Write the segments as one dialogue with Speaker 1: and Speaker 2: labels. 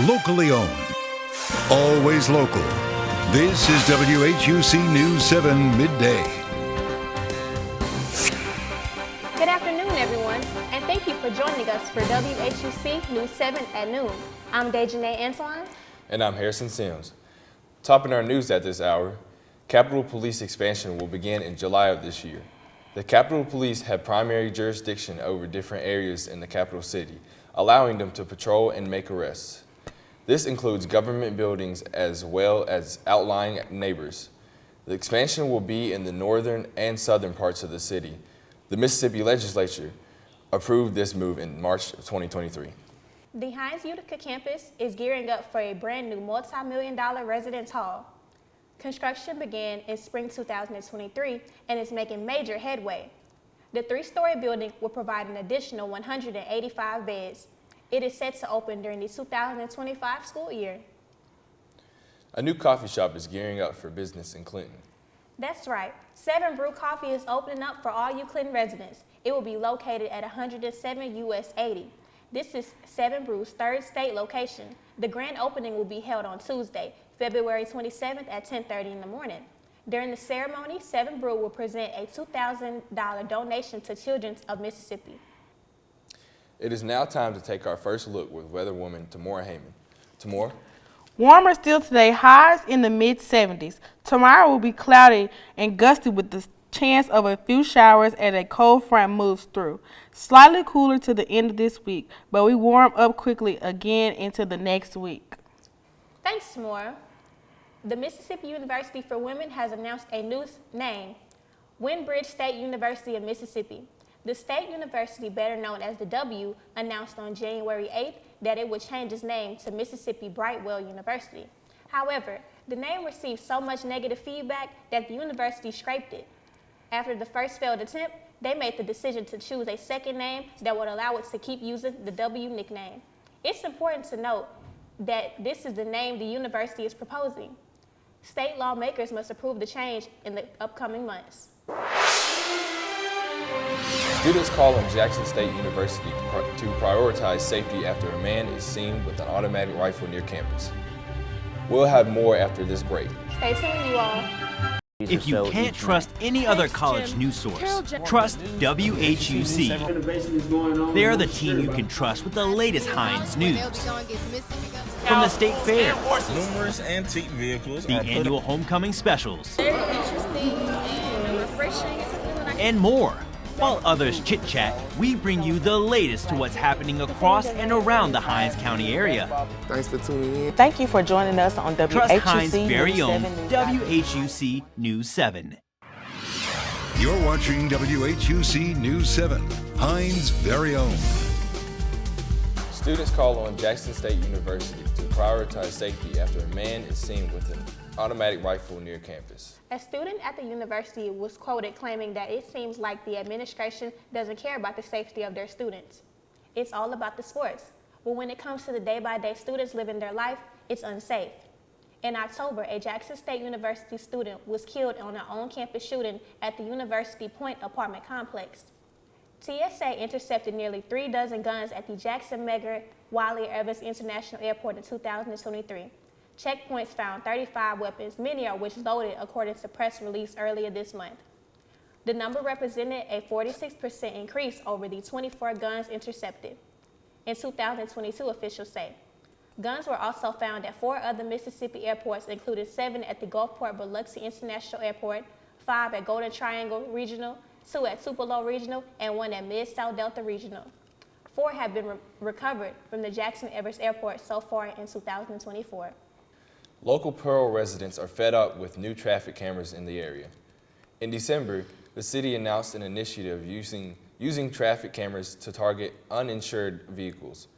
Speaker 1: Locally owned. Always local. This is WHUC News 7 Midday.
Speaker 2: Good afternoon, everyone, and thank you for joining us for WHUC News 7 at noon. I'm Dejanay Antoine.
Speaker 3: And I'm Harrison Sims. Topping our news at this hour, Capitol Police expansion will begin in July of this year. The Capitol Police have primary jurisdiction over different areas in the capital city, allowing them to patrol and make arrests. This includes government buildings as well as outlying neighbors. The expansion will be in the northern and southern parts of the city. The Mississippi Legislature approved this move in March of 2023.
Speaker 2: The WHUC campus is gearing up for a brand new multi-million-dollar residence hall. Construction began in spring 2023 and is making major headway. The three-story building will provide an additional 185 beds. It is set to open during the 2025 school year.
Speaker 3: A new coffee shop is gearing up for business in Clinton.
Speaker 2: That's right. 7 Brew Coffee is opening up for all you Clinton residents. It will be located at 107 US 80. This is 7 Brew's third state location. The grand opening will be held on Tuesday, February 27th at 10:30 in the morning. During the ceremony, 7 Brew will present a $2,000 donation to Children of Mississippi.
Speaker 3: It is now time to take our first look with weatherwoman Tamora Heyman. Tamora?
Speaker 4: Warmer still today, highs in the mid-70s. Tomorrow will be cloudy and gusty with the chance of a few showers as a cold front moves through. Slightly cooler to the end of this week, but we warm up quickly again into the next week.
Speaker 2: Thanks, Tamora. The Mississippi University for Women has announced a new name, Windbridge State University of Mississippi. The state university, better known as the W, announced on January 8th that it would change its name to Mississippi Brightwell University. However, the name received so much negative feedback that the university scrapped it. After the first failed attempt, they made the decision to choose a second name that would allow it to keep using the W nickname. It's important to note that this is the name the university is proposing. State lawmakers must approve the change in the upcoming months.
Speaker 3: Students call on Jackson State University to prioritize safety after a man is seen with an automatic rifle near campus. We'll have more after this break.
Speaker 2: Stay tuned, you all.
Speaker 5: If you can't trust any other college news source, trust WHUC. They are the team you can trust with the latest Heinz news. From the state fair,
Speaker 6: numerous antique vehicles,
Speaker 5: the annual homecoming specials,
Speaker 7: very interesting and refreshing.
Speaker 5: and more. While others chit-chat, we bring you the latest to what's happening across and around the Hinds County area.
Speaker 8: Thanks for tuning in.
Speaker 4: Thank you for joining us on
Speaker 5: Trust Hinds'
Speaker 4: WHUC
Speaker 5: very
Speaker 4: News
Speaker 5: own
Speaker 4: 7 News.
Speaker 5: WHUC News 7.
Speaker 1: You're watching WHUC News 7, Heinz' very own.
Speaker 3: Students call on Jackson State University to prioritize safety after a man is seen with an automatic rifle near campus.
Speaker 2: A student at the university was quoted claiming that it seems like the administration doesn't care about the safety of their students. It's all about the sports. But when it comes to the day-by-day students living their life, it's unsafe. In October, a Jackson State University student was killed on an on-campus shooting at the University Point apartment complex. TSA intercepted nearly 3 dozen guns at the Jackson Medgar Wiley Evans International Airport in 2023. Checkpoints found 35 weapons, many of which loaded, according to press release earlier this month. The number represented a 46% increase over the 24 guns intercepted in 2022, officials say. Guns were also found at 4 other Mississippi airports, including 7 at the Gulfport Biloxi International Airport, 5 at Golden Triangle Regional, 2 at Tupelo Regional, and 1 at Mid-South Delta Regional. 4 have been recovered from the Jackson Evers Airport so far in 2024.
Speaker 3: Local Pearl residents are fed up with new traffic cameras in the area. In December, the city announced an initiative using traffic cameras to target uninsured vehicles.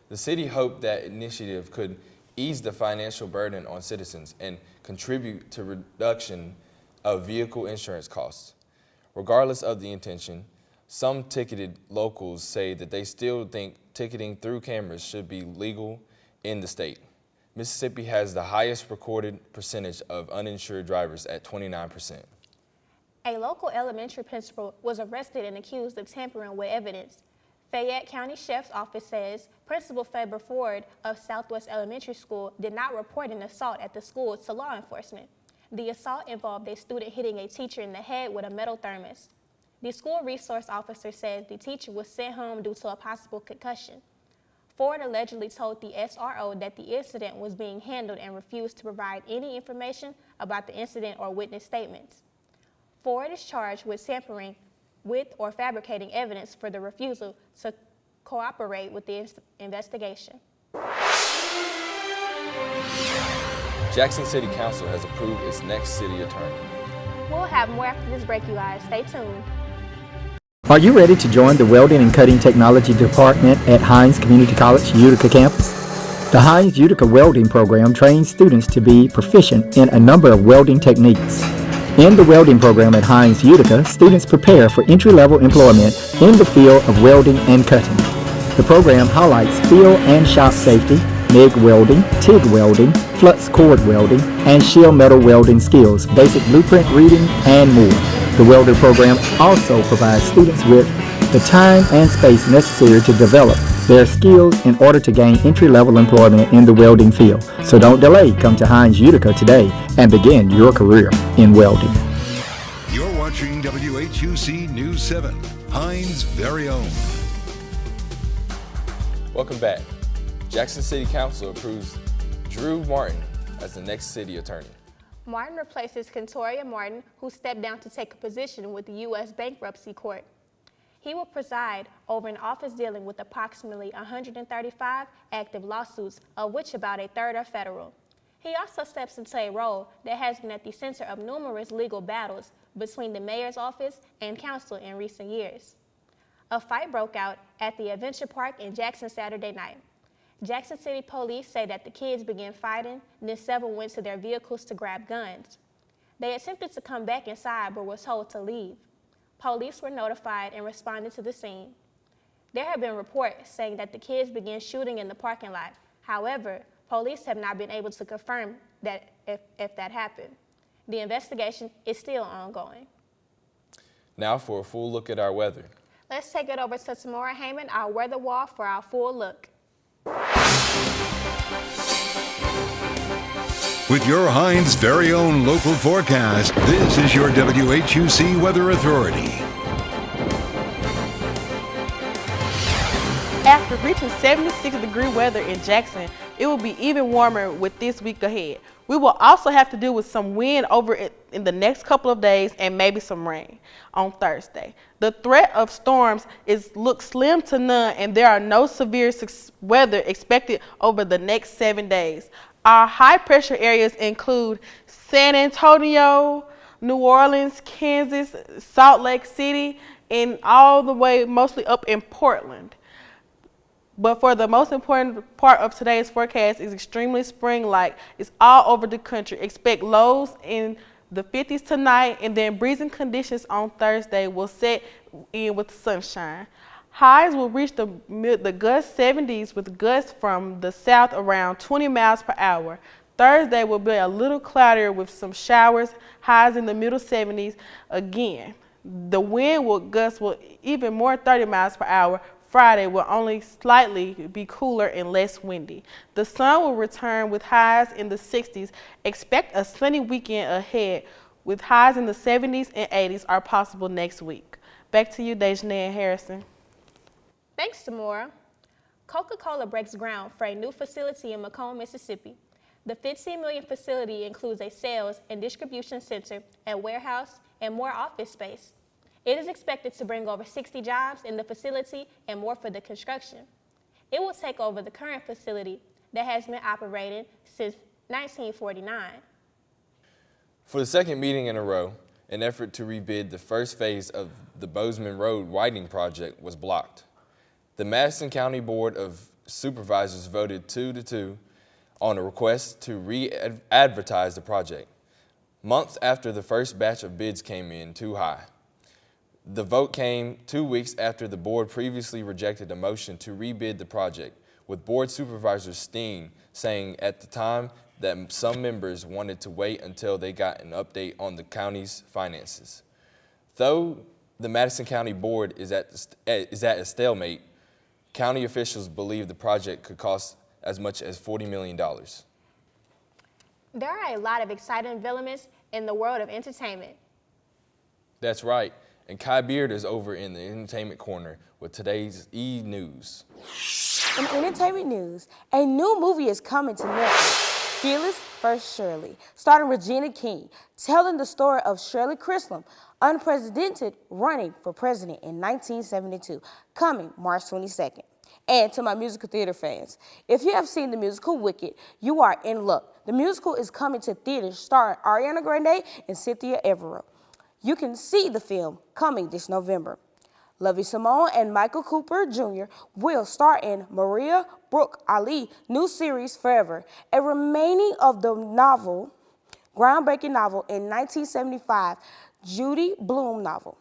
Speaker 3: The city hoped that initiative could ease the financial burden on citizens and contribute to reduction of vehicle insurance costs. Regardless of the intention, some ticketed locals say that they still think ticketing through cameras should be legal in the state. Mississippi has the highest recorded percentage of uninsured drivers at 29%.
Speaker 2: A local elementary principal was arrested and accused of tampering with evidence. Fayette County Sheriff's Office says Principal Faber Ford of Southwest Elementary School did not report an assault at the school to law enforcement. The assault involved a student hitting a teacher in the head with a metal thermos. The school resource officer says the teacher was sent home due to a possible concussion. Ford allegedly told the SRO that the incident was being handled and refused to provide any information about the incident or witness statements. Ford is charged with tampering with or fabricating evidence for the refusal to cooperate with the investigation.
Speaker 3: Jackson City Council has approved its next city attorney.
Speaker 2: We'll have more after this break, you guys. Stay tuned.
Speaker 8: Are you ready to join the Welding and Cutting Technology Department at Hines Community College, Utica campus? The Hines Utica Welding Program trains students to be proficient in a number of welding techniques. In the welding program at Hines Utica, students prepare for entry-level employment in the field of welding and cutting. The program highlights field and shop safety, MIG welding, TIG welding, flux cord welding, and shield metal welding skills, basic blueprint reading, and more. The welder program also provides students with the time and space necessary to develop their skills in order to gain entry-level employment in the welding field. So don't delay. Come to Hines Utica today and begin your career in welding.
Speaker 1: You're watching WHUC News 7, Hines' very own.
Speaker 3: Welcome back. Jackson City Council approves Drew Martin as the next city attorney.
Speaker 2: Martin replaces Kentoria Martin, who stepped down to take a position with the U.S. Bankruptcy Court. He will preside over an office dealing with approximately 135 active lawsuits, of which about a third are federal. He also steps into a role that has been at the center of numerous legal battles between the mayor's office and council in recent years. A fight broke out at the Adventure Park in Jackson Saturday night. Jackson City police say that the kids began fighting, then several went to their vehicles to grab guns. They attempted to come back inside but were told to leave. Police were notified and responded to the scene. There have been reports saying that the kids began shooting in the parking lot. However, police have not been able to confirm that if that happened. The investigation is still ongoing.
Speaker 3: Now for a full look at our weather.
Speaker 2: Let's take it over to Tamara Heyman, our weather wall, for our full look.
Speaker 1: With your Hines' very own local forecast, this is your WHUC Weather Authority.
Speaker 4: After reaching 76-degree weather in Jackson, it will be even warmer with this week ahead. We will also have to deal with some wind over it in the next couple of days and maybe some rain on Thursday. The threat of storms looks slim to none, and there are no severe weather expected over the next 7 days. Our high pressure areas include San Antonio, New Orleans, Kansas, Salt Lake City, and all the way mostly up in Portland. But for the most important part of today's forecast is extremely spring-like. It's all over the country. Expect lows in the 50s tonight, and then breezing conditions on Thursday will set in with sunshine. Highs will reach the gust 70s with gusts from the south around 20 miles per hour. Thursday will be a little cloudier with some showers, highs in the middle 70s again. The wind will gust even more 30 miles per hour. Friday will only slightly be cooler and less windy. The sun will return with highs in the 60s. Expect a sunny weekend ahead with highs in the 70s and 80s are possible next week. Back to you, Dejanay and Harrison.
Speaker 2: Thanks, Tamora. Coca-Cola breaks ground for a new facility in Macomb, Mississippi. The $15 million facility includes a sales and distribution center, a warehouse, and more office space. It is expected to bring over 60 jobs in the facility and more for the construction. It will take over the current facility that has been operating since 1949.
Speaker 3: For the second meeting in a row, an effort to rebid the first phase of the Bozeman Road widening project was blocked. The Madison County Board of Supervisors voted 2-2 on a request to re-advertise the project, months after the first batch of bids came in too high. The vote came 2 weeks after the board previously rejected a motion to rebid the project, with Board Supervisor Steen saying at the time that some members wanted to wait until they got an update on the county's finances. Though the Madison County Board is at a stalemate, County officials believe the project could cost as much as $40 million.
Speaker 2: There are a lot of exciting developments in the world of entertainment.
Speaker 3: That's right, and Kai Beard is over in the entertainment corner with today's E-News.
Speaker 9: In entertainment news, a new movie is coming to Netflix, Fearless vs. Shirley, starring Regina King, telling the story of Shirley Chisholm, unprecedented running for president in 1972, coming March 22nd. And to my musical theater fans, if you have seen the musical Wicked, you are in luck. The musical is coming to theaters starring Ariana Grande and Cynthia Erivo. You can see the film coming this November. Lovie Simone and Michael Cooper Jr. will star in Maria Brooke Ali' new series Forever, a remaining of the groundbreaking novel in 1975, Judy Blume novel.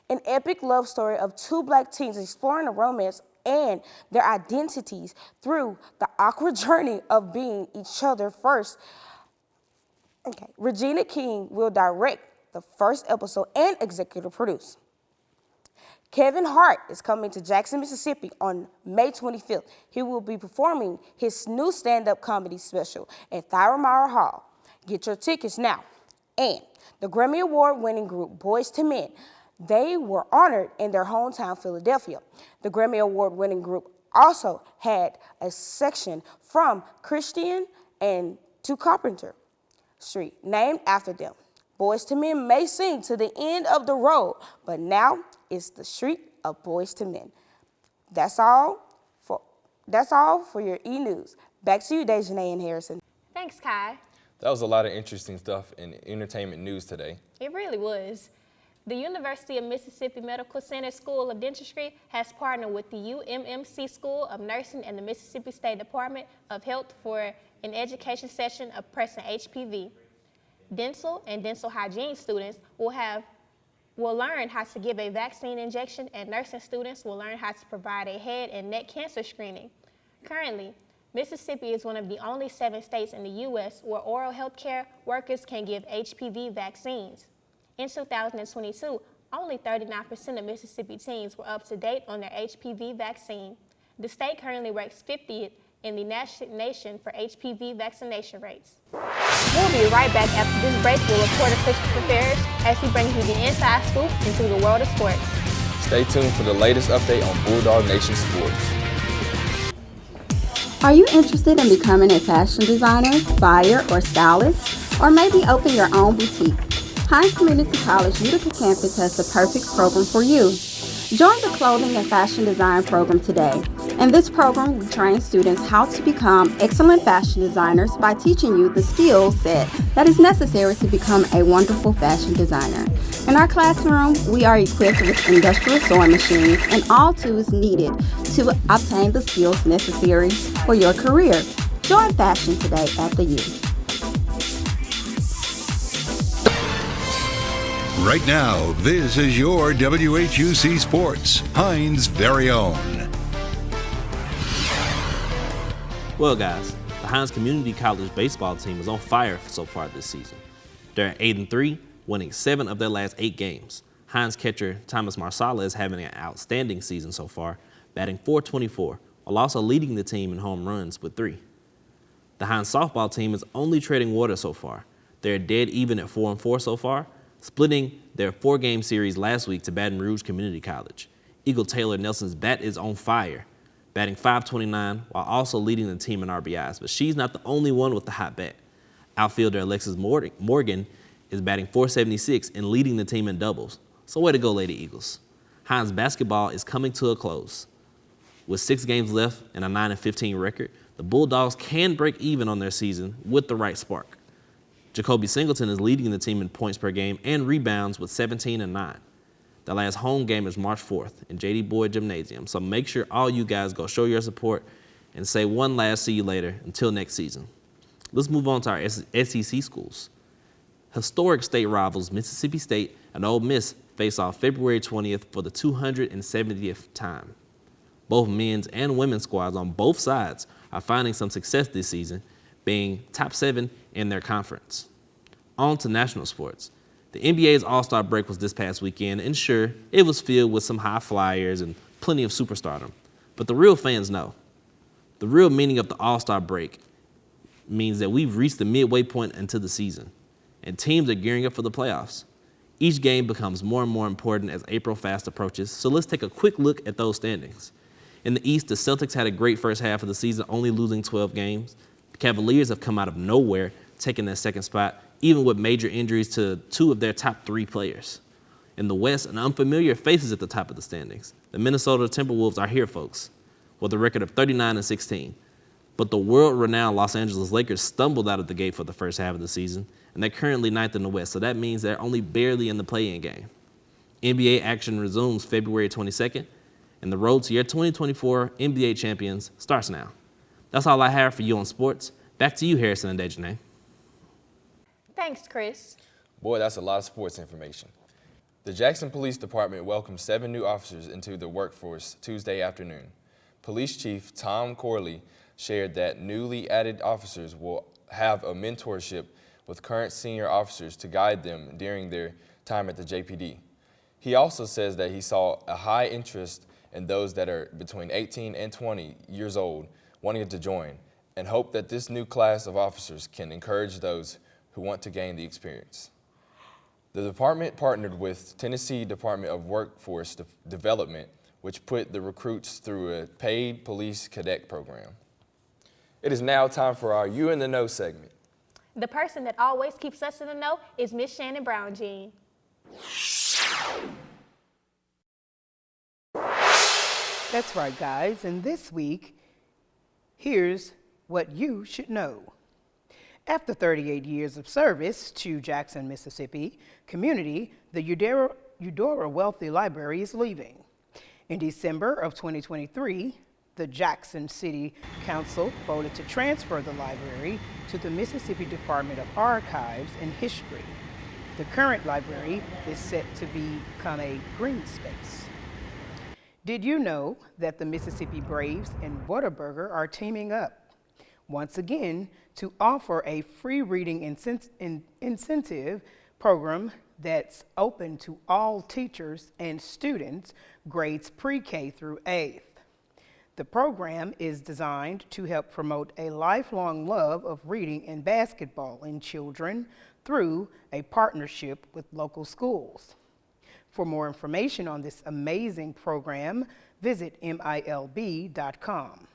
Speaker 9: An epic love story of two black teens exploring the romance and their identities through the awkward journey of being each other first. Regina King will direct the first episode and executive produce. Kevin Hart is coming to Jackson, Mississippi on May 25th. He will be performing his new stand-up comedy special at Thyra Hall. Get your tickets now. And the Grammy Award-winning group Boyz II Men, they were honored in their hometown, Philadelphia. The Grammy Award-winning group also had a section from Christian and to Carpenter Street named after them. Boyz II Men may sing to the end of the road, but now it's the street of Boyz II Men. That's all for your E-News. Back to you, Dejanay and Harrison.
Speaker 2: Thanks, Kai.
Speaker 3: That was a lot of interesting stuff in entertainment news today.
Speaker 2: It really was. The University of Mississippi Medical Center School of Dentistry has partnered with the UMMC School of Nursing and the Mississippi State Department of Health for an education session of pressing HPV. Dental and dental hygiene students will learn how to give a vaccine injection, and nursing students will learn how to provide a head and neck cancer screening. Currently, Mississippi is one of the only 7 states in the U.S. where oral health care workers can give HPV vaccines. In 2022, only 39% of Mississippi teens were up to date on their HPV vaccine. The state currently ranks 50th in the nation for HPV vaccination rates. We'll be right back after this break with reporter Christopher Ferris as he brings you the inside scoop into the world of sports.
Speaker 3: Stay tuned for the latest update on Bulldog Nation Sports.
Speaker 10: Are you interested in becoming a fashion designer, buyer, or stylist? Or maybe open your own boutique? Hinds Community College Utica campus has the perfect program for you. Join the Clothing and Fashion Design program today. In this program, we train students how to become excellent fashion designers by teaching you the skill set that is necessary to become a wonderful fashion designer. In our classroom, we are equipped with industrial sewing machines and all tools needed to obtain the skills necessary for your career. Join fashion today at the U.
Speaker 1: Right now, this is your WHUC Sports, Hinds' very own.
Speaker 11: Well, guys, the Hinds Community College baseball team is on fire so far this season. They're 8-3, winning 7 of their last 8 games. Hinds catcher Thomas Marsala is having an outstanding season so far, batting .424, while also leading the team in home runs with 3. The Hinds softball team is only treading water so far. They're dead even at 4-4 so far, splitting their 4-game series last week to Baton Rouge Community College. Eagle Taylor Nelson's bat is on fire, batting .529 while also leading the team in RBIs. But she's not the only one with the hot bat. Outfielder Alexis Morgan is batting .476 and leading the team in doubles. So way to go, Lady Eagles. Hinds basketball is coming to a close. With 6 games left and a 9-15 record, the Bulldogs can break even on their season with the right spark. Jacoby Singleton is leading the team in points per game and rebounds with 17 and 9. The last home game is March 4th in J.D. Boyd Gymnasium, so make sure all you guys go show your support and say one last see you later until next season. Let's move on to our SEC schools. Historic state rivals Mississippi State and Ole Miss face off February 20th for the 270th time. Both men's and women's squads on both sides are finding some success this season, being top 7 in their conference. On to national sports. The NBA's All-Star break was this past weekend, and sure, it was filled with some high flyers and plenty of superstardom. But the real fans know. The real meaning of the All-Star break means that we've reached the midway point into the season, and teams are gearing up for the playoffs. Each game becomes more and more important as April fast approaches, so let's take a quick look at those standings. In the East, the Celtics had a great first half of the season, only losing 12 games. The Cavaliers have come out of nowhere, taking that second spot, even with major injuries to two of their top 3 players. In the West, an unfamiliar face is at the top of the standings. The Minnesota Timberwolves are here, folks, with a record of 39-16. But the world-renowned Los Angeles Lakers stumbled out of the gate for the first half of the season, and they're currently 9th in the West, so that means they're only barely in the play-in game. NBA action resumes February 22nd, and the road to your 2024 NBA champions starts now. That's all I have for you on sports. Back to you, Harrison and Dejanae.
Speaker 2: Thanks, Chris.
Speaker 3: Boy, that's a lot of sports information. The Jackson Police Department welcomed 7 new officers into the workforce Tuesday afternoon. Police Chief Tom Corley shared that newly added officers will have a mentorship with current senior officers to guide them during their time at the JPD. He also says that he saw a high interest in those that are between 18 and 20 years old wanting to join, and hope that this new class of officers can encourage those who want to gain the experience. The department partnered with Tennessee Department of Workforce Development, which put the recruits through a paid police cadet program. It is now time for our You in the Know segment.
Speaker 2: The person that always keeps us in the know is Miss Shannon Brown-Jean.
Speaker 12: That's right, guys, and this week, here's what you should know. After 38 years of service to Jackson, Mississippi community, the Eudora Wealthy Library is leaving. In December of 2023, the Jackson City Council voted to transfer the library to the Mississippi Department of Archives and History. The current library is set to become a green space. Did you know that the Mississippi Braves and Whataburger are teaming up once again to offer a free reading incentive program that's open to all teachers and students, grades pre-K through 8th. The program is designed to help promote a lifelong love of reading and basketball in children through a partnership with local schools. For more information on this amazing program, visit milb.com.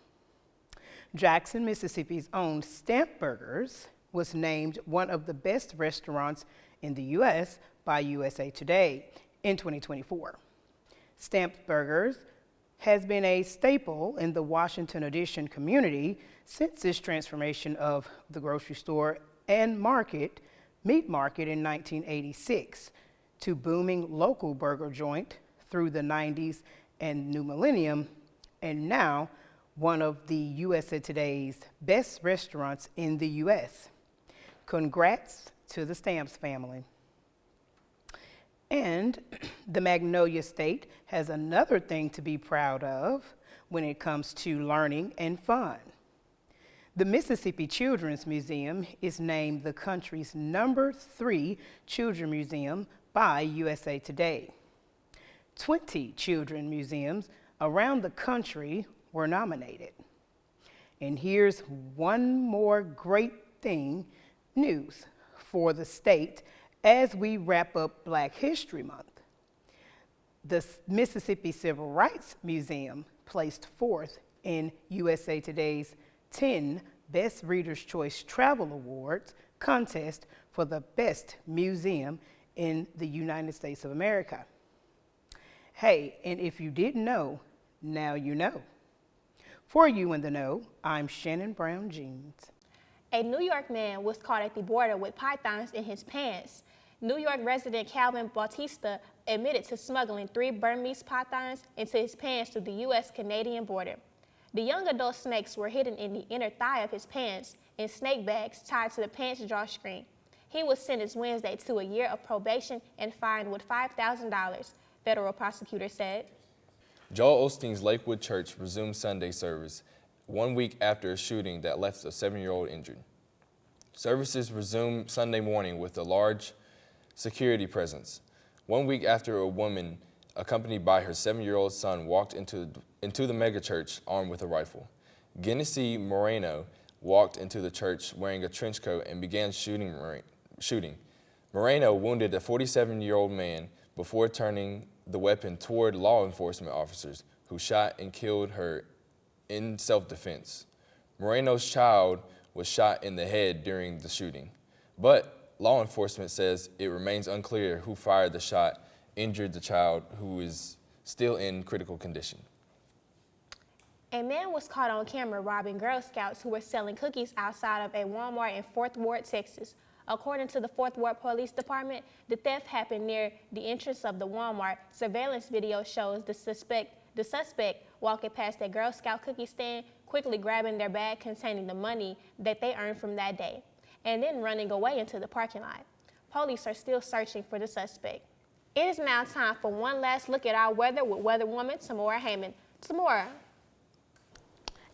Speaker 12: Jackson, Mississippi's own Stamp Burgers was named one of the best restaurants in the U.S. by USA Today in 2024. Stamped Burgers has been a staple in the Washington Edition community since its transformation of the grocery store and meat market in 1986 to booming local burger joint through the 90s and new millennium, and now one of the USA Today's best restaurants in the U.S. Congrats to the Stamps family. And the Magnolia State has another thing to be proud of when it comes to learning and fun. The Mississippi Children's Museum is named the country's #3 children's museum by USA Today. 20 children's museums around the country were nominated. And here's one more great news for the state as we wrap up Black History Month. The Mississippi Civil Rights Museum placed 4th in USA Today's 10 Best Reader's Choice Travel Awards contest for the best museum in the United States of America. Hey, and if you didn't know, now you know. For You in the Know, I'm Shannon Brown-Jean.
Speaker 2: A New York man was caught at the border with pythons in his pants. New York resident Calvin Bautista admitted to smuggling 3 Burmese pythons into his pants through the U.S.-Canadian border. The young adult snakes were hidden in the inner thigh of his pants in snake bags tied to the pants drawstring. He was sentenced Wednesday to a year of probation and fined with $5,000, federal prosecutors said.
Speaker 3: Joel Osteen's Lakewood Church resumed Sunday service 1 week after a shooting that left a 7-year-old injured. Services resumed Sunday morning with a large security presence, 1 week after a woman accompanied by her 7-year-old son, walked into the megachurch armed with a rifle. Genesee Moreno walked into the church wearing a trench coat and began shooting. Moreno wounded a 47-year-old man before turning the weapon toward law enforcement officers, who shot and killed her in self-defense. Moreno's child was shot in the head during the shooting, but law enforcement says it remains unclear who fired the shot, injured the child, who is still in critical condition.
Speaker 2: A man was caught on camera robbing Girl Scouts who were selling cookies outside of a Walmart in 4th Ward, Texas. According to the 4th Ward Police Department, the theft happened near the entrance of the Walmart. Surveillance video shows the suspect walking past a Girl Scout cookie stand, quickly grabbing their bag containing the money that they earned from that day, and then running away into the parking lot. Police are still searching for the suspect. It is now time for one last look at our weather with weather woman Tamora Heyman. Tamora.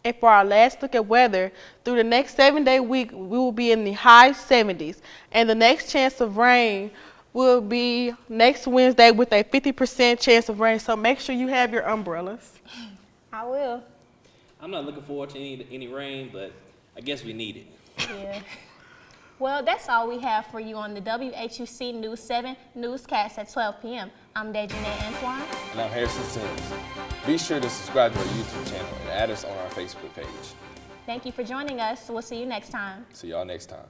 Speaker 4: And for our last look at weather, through the next 7-day week, we will be in the high 70s. And the next chance of rain will be next Wednesday with a 50% chance of rain. So make sure you have your umbrellas.
Speaker 2: I will.
Speaker 11: I'm not looking forward to any rain, but I guess we need it.
Speaker 2: Yeah. Well, that's all we have for you on the WHUC News 7 newscast at 12 p.m. I'm Dejanay Antoine.
Speaker 3: And I'm Harrison Sims. Be sure to subscribe to our YouTube channel and add us on our Facebook page.
Speaker 2: Thank you for joining us. We'll see you next time.
Speaker 3: See y'all next time.